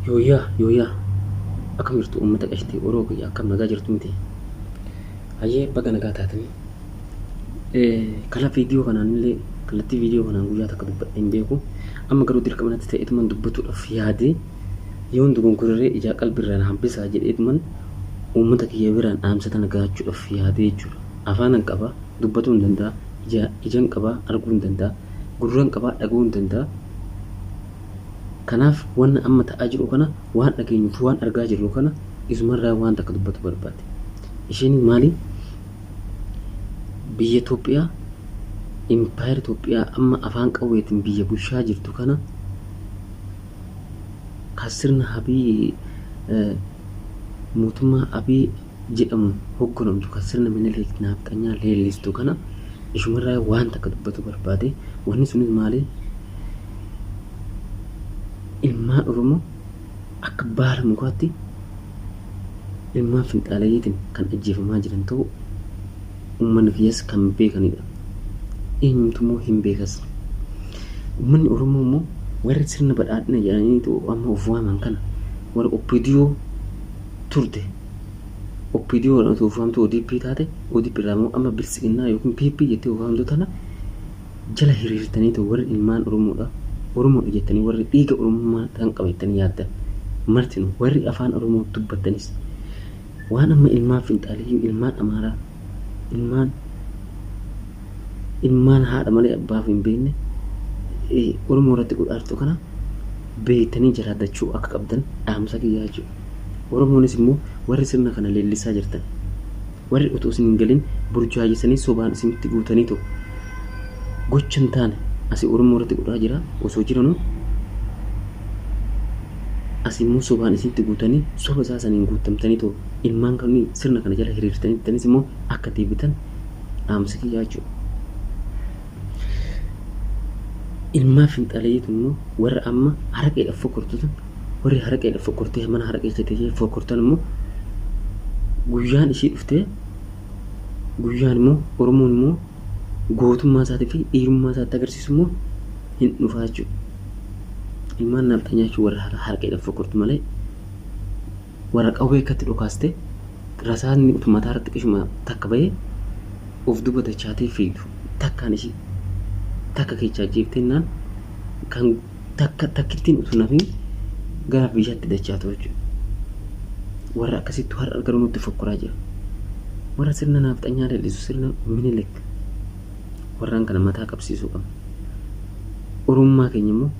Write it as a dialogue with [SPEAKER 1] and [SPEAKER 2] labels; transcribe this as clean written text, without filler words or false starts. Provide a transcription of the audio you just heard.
[SPEAKER 1] Yooyaa akkam jirtu uummata qashtii Oroo kiyya akkam nagaa jirtu miti. Hayyee baga nagaa taatanii. Kala viidiyoo kanaan illee kallattii viidiyoo kanaan guyyaa takka dubbadhee hin beeku. Amma garuu dirqamanatti ta'eetuman dubbatuudhaaf yaadee yoon dugonkorree ijaa qalbirraan hambisaa jedheetuman uummata kiyya biraan dhaamsata nagaachuudhaaf yaadee jechuudha. Afaanan qabaa dubbatuu hin danda'a, ijaan qabaa arguu hin danda'a, gurraan qabaa dhaguu hin danda'a. Kanaaf waan amma ta'aa jiru kana waan dhageenyuuf waan argaa jirru kana isumarraa waan takka dubbatu barbaade. Isheen maali? Biyya Itoophiyaa Impaayir Itoophiyaa amma afaan qawweetiin biyya bulchaa jirtu kana kasirna Abiy mootummaa Abiy jedhamu hogganamtu kasirna Minilik nafxanyaa leellistu kana isumarraa waan takka dubbatu barbaade. Wanni sunis maali? Ilmaan Oromoo akka baala mukaatti ilmaan finxaaleeyyiitiin kan ajjeefamaa jiran ta'u uummanni kiyyas kan beekanidha. Eenyumtummoo hin beekas. Uummanni Oromoo immoo warri sirna badhaadhina jedhanii amma of waaman kana warra OPDO turte OPDO dhaan of waamtu ODP taate ODP irraa immoo amma bilisiginnaa yookiin PP jettee of waamtu tana jala hiriirtanii ta'u warri ilmaan Oromoodha. Oromoo jettanii warri dhiiga Oromummaa tan qabatanii yaaddan martinu warri afaan Oromoo dubbatanis waan amma ilmaan finxaaleeyyii ilmaan Amaaraa ilmaan haadha malee abbaaf hin beekne Oromoo irratti godhaartu kana beektanii jiraadachuu akka qabdan dhaamsa kiyyaa jechuudha. Oromoonis immoo warri sirna kana leellisaa jirtan warri utuu isin hin galin burjaajessanii sobaan isinitti guutanii ta'u gocha hin taane asii Oromoo irratti godhaa jira osoo jiranuu asii immoo sobaan isinitti guutanii soba isaa saniin guutamtanii ta'u ilmaan kanneen sirna kana jala hiriirtanii tanis immoo akka deebitan dhaamsa kiyyaa jechuudha. Ilmaan finxaaleeyyiitu immoo warra amma haraqeedhaaf fokkortutan warri haraqeedhaaf fokkortee mana haraqee jettee fokkortan immoo guyyaan ishii dhuftee guyyaan immoo Oromoon immoo gootummaa isaatii fi dhiirummaa isaatti agarsiisu immoo hin dhufaa jechuudha. Ilmaan nafxanyaa jechuun warra haraqeedhaaf fokkortu malee warra qawwee akkatti dhokaaste rasaasni mataa irratti qishuma takka bahee of duuba dachaatee fiigdu takkaan ishii takka keechaa jeeftennaan kan takkittiin utuu nafiin gara biyyaatti dachaatu jechuudha. Warra akkasitti har'a garuu nutti fokkoraa jira. Warra sirna nafxanyaa leellisu sirna Minilik warraan kana mataa qabsiisuu qabna. Oromummaa keenya immoo